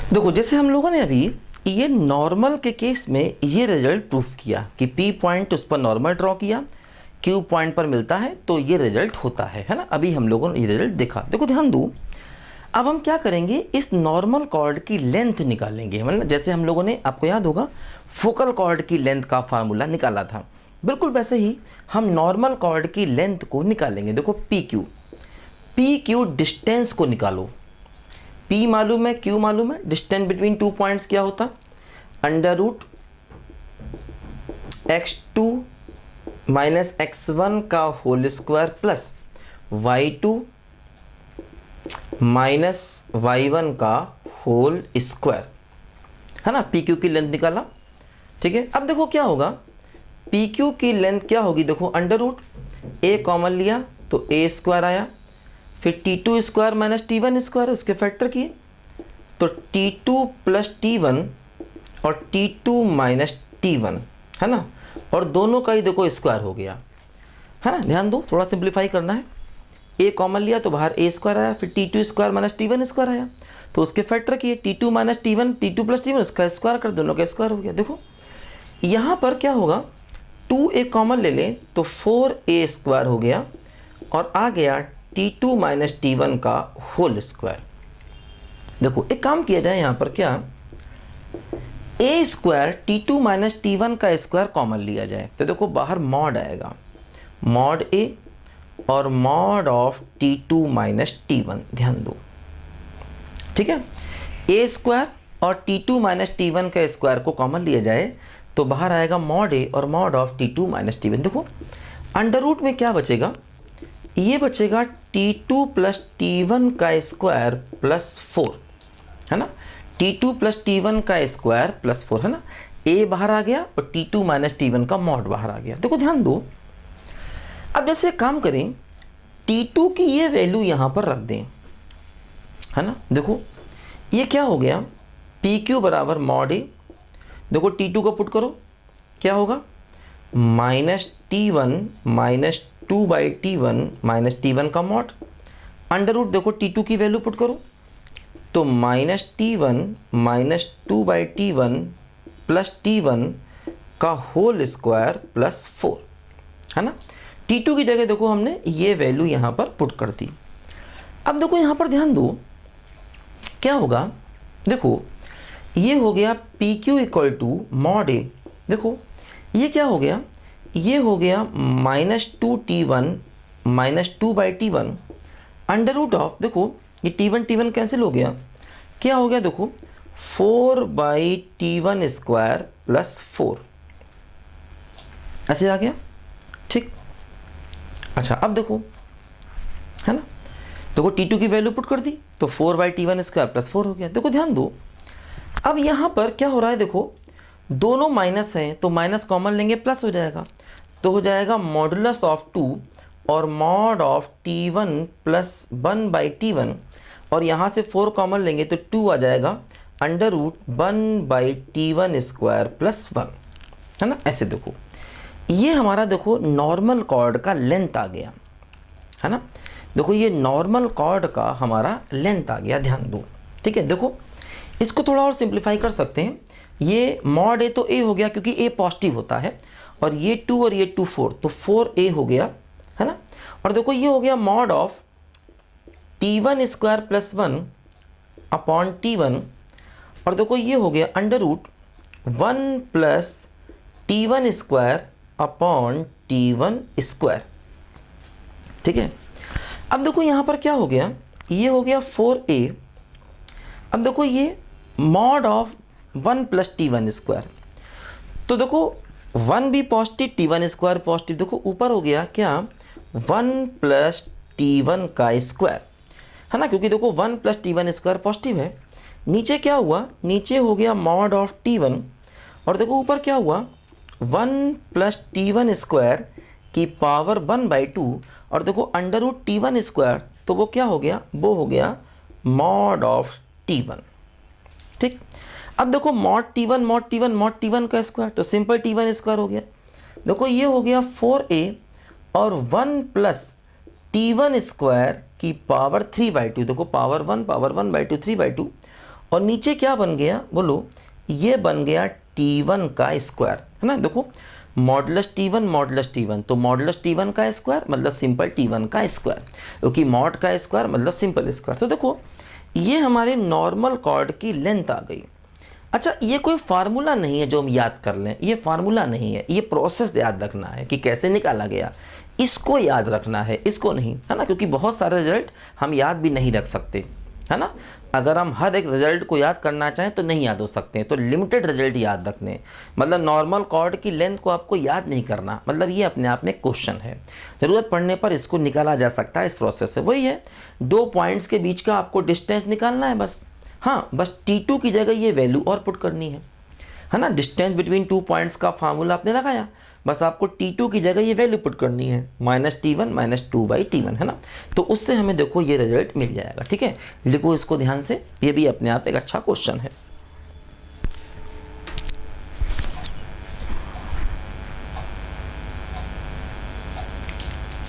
देखो जैसे हम लोगों ने अभी ये नॉर्मल के केस में ये रिजल्ट प्रूफ किया कि पी पॉइंट उस पर नॉर्मल ड्रॉ किया, क्यू पॉइंट पर मिलता है तो ये रिजल्ट होता है ना। अभी हम लोगों ने ये रिजल्ट देखा। देखो ध्यान दो, अब हम क्या करेंगे, इस नॉर्मल कॉर्ड की लेंथ निकालेंगे। मतलब जैसे हम लोगों ने, आपको याद होगा, फोकल कॉर्ड की लेंथ का फार्मूला निकाला था, बिल्कुल वैसे ही हम नॉर्मल कॉर्ड की लेंथ को निकालेंगे। देखो पी क्यू डिस्टेंस को निकालो। P मालूम है, Q मालूम है, डिस्टेंस बिटवीन टू पॉइंट्स क्या होता, under root x2 minus x1 का whole square plus y2 minus y1 का होल स्क्वायर, है ना। PQ की लेंथ निकाला, ठीक है। अब देखो क्या होगा, PQ की लेंथ क्या होगी, देखो अंडर रूट a कॉमन लिया तो a स्क्वायर आया, फिर T2 square minus T1 square, उसके फैक्टर किए तो T2 प्लस T1 और T2 माइनस T1, है ना। और दोनों का ही देखो स्क्वायर हो गया, है ना। ध्यान दो, थोड़ा सिंप्लीफाई करना है। a कॉमन लिया तो बाहर a स्क्वायर आया, फिर T2 square minus T1 square आया तो उसके फैक्टर किए, T2 minus T1, T2 plus T1, उसका स्क्वायर कर, दोनों का स्क्वायर हो गया। देखो यहाँ पर क्या होगा, 2a कॉमन ले लें तो 4a स्क्वायर हो गया और आ गया T2 माइनस T1 का होल स्क्वायर। देखो एक काम किया जाए, यहाँ पर क्या, a square T2 minus T1 का स्क्वायर कॉमन लिया जाए तो देखो बाहर मॉड आएगा, मॉड a और mod of T2 minus T1, ध्यान दो, ठीक है। a स्क्वायर और T2 माइनस T1 का स्क्वायर को कॉमन लिया जाए तो बाहर आएगा मॉड a और mod of T2 minus T1। देखो अंडर रूट में क्या बचेगा, ये बचेगा T2 प्लस T1 का स्क्वायर प्लस 4, है ना। T2 प्लस T1 का स्क्वायर प्लस 4, है ना। a बाहर आ गया और T2 माइनस T1 का मॉड बाहर आ गया। देखो ध्यान दो, अब जैसे काम करें, T2 की ये वैल्यू यहाँ पर रख दें, है ना। देखो ये क्या हो गया, PQ बराबर मॉड a, देखो T2 को पुट करो, क्या होगा, minus T1 minus 2/T1 minus T1 का मॉड, अंडर रूट देखो T2 की वैल्यू पुट करो तो minus T1 minus 2/T1 plus T1 का होल स्क्वायर प्लस 4, है ना। T2 की जगह देखो हमने ये वैल्यू यहाँ पर पुट कर दी। अब देखो यहाँ पर ध्यान दो, क्या होगा, देखो ये हो गया PQ equal to mod a, देखो ये क्या हो गया, ये हो गया minus 2T1 minus 2/T1 under root of, देखो ये T1 कैंसिल हो गया, क्या हो गया, देखो 4/T1 स्क्वायर प्लस 4, ऐसे आ गया, ठीक। अच्छा अब देखो, है ना, देखो T2 की वैल्यू पुट कर दी तो 4/T1 स्क्वायर प्लस 4 हो गया। देखो ध्यान दो, अब यहाँ पर क्या हो रहा है, देखो दोनों माइनस हैं तो माइनस कॉमन लेंगे, प्लस हो जाएगा तो हो जाएगा मॉडुलस ऑफ 2 और mod of T1 plus 1/T1 और यहाँ से 4 कॉमन लेंगे तो 2 आ जाएगा under root 1/T1 square plus 1, है ना। ऐसे देखो ये हमारा देखो नॉर्मल कॉर्ड का लेंथ आ गया, है ना। देखो ये नॉर्मल कॉर्ड का हमारा लेंथ आ गया, ध्यान दो, ठीक है। देखो इसको थोड़ा और सिंप्लीफाई कर सकते हैं, ये मॉड a तो a हो गया क्योंकि a पॉजिटिव होता है और ये 2 और ये 2 4 तो 4a हो गया, है ना। और देखो ये हो गया mod of T1 square plus 1 upon T1 और देखो ये हो गया under root 1 plus T1 square upon T1 square, ठीक है। अब देखो यहाँ पर क्या हो गया, ये हो गया 4a, अब देखो ये mod of 1 plus T1 square, तो देखो 1 भी पॉजिटिव T1 स्क्वायर पॉजिटिव, देखो ऊपर हो गया क्या 1 प्लस T1 का स्क्वायर, है ना, क्योंकि देखो 1 प्लस T1 स्क्वायर पॉजिटिव है। नीचे क्या हुआ, नीचे हो गया मॉड ऑफ T1 और देखो ऊपर क्या हुआ 1 प्लस T1 स्क्वायर की पावर 1/2 और देखो अंडर रूट T1 स्क्वायर, तो वो क्या हो गया, वो हो गया मॉड ऑफ T1, ठीक। अब देखो मॉड T1 का स्क्वायर तो सिंपल T1 स्क्वायर हो गया। देखो ये हो गया 4a और 1 प्लस T1 स्क्वायर की पावर 3/2, देखो पावर 1/2 3/2 और नीचे क्या बन गया बोलो, ये बन गया T1 का स्क्वायर, है ना। देखो मॉडुलस T1, तो मॉडुलस T1 का स्क्वायर मतलब सिंपल T1 का स्क्वायर, क्योंकि मॉड का स्क्वायर मतलब सिंपल स्क्वायर। तो देखो ये हमारे नॉर्मल कॉर्ड की लेंथ आ गई। अच्छा, ये कोई फार्मूला नहीं है जो हम याद कर लें, ये फार्मूला नहीं है, ये प्रोसेस याद रखना है कि कैसे निकाला गया, इसको याद रखना है, इसको नहीं, है ना। क्योंकि बहुत सारे रिजल्ट हम याद भी नहीं रख सकते, है ना। अगर हम हर एक रिजल्ट को याद करना चाहें तो नहीं याद हो सकते हैं, तो लिमिटेड रिजल्ट याद रखने, मतलब नॉर्मल कॉर्ड की लेंथ को आपको याद नहीं करना, मतलब ये अपने आप में क्वेश्चन है। ज़रूरत पड़ने पर इसको निकाला जा सकता है, इस प्रोसेस से। वही है, दो पॉइंट्स के बीच का आपको डिस्टेंस निकालना है बस। हाँ, बस T2 की जगह ये वैल्यू और पुट करनी है ना। डिस्टेंस बिटवीन टू पॉइंट्स का फार्मूला आपने लगाया, बस आपको T2 की जगह ये वैल्यू पुट करनी है, -T1 -2/T1, है ना। तो उससे हमें देखो ये रिजल्ट मिल जाएगा। ठीक है, लिखो इसको ध्यान से, ये भी अपने आप एक अच्छा क्वेश्चन है।